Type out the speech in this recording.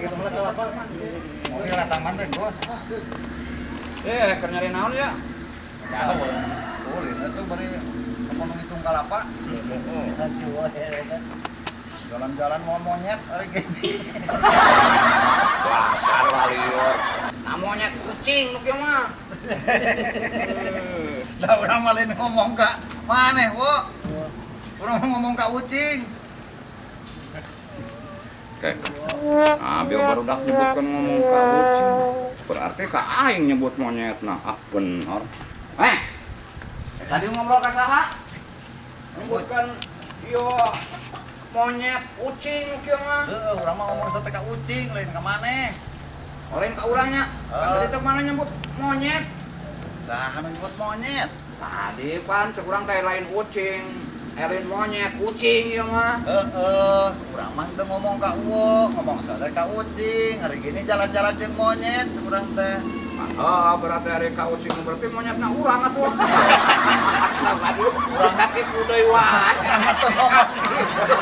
gitu mah kelapa. Mobil datang manten gua. Keur nyari naon ya? Tahu. Boleh itu bari ekonomi hitung kalapa. Jalan-jalan mau monyet hari gini. Dasar walior. Nah monyet kucing nu kieu mah. Dah urang malin ngomong ka maneh, wo. Urang ngomong ka ucing. Oke. Nah, biar barudak nyebutkan ngomong ka ucing. Berarti ka aing nyebut monyet nah. Ah, bener. Tadi ngobrol ka saha? Nyebutkan yo monyet ucing nu kieu mah. Heeh, urang mah ngomong sate ka ucing lain ka maneh. Lain ka urangnya. Tadi teh mana nyebut monyet? Saha nu nyebut monyet? Tadi pan cek urang teh lain ucing. Lain monyet, kucing ieu mah. Heeh, urang mah teu ngomong ka uwo, ngomong sate ka ucing. Hari gini jalan-jalan jeung monyet urang teh. Oh, berarti hari ka ucing berarti monyetna urang atuh. Urang titipu deui wae. Urang mah teu ngomong gitu.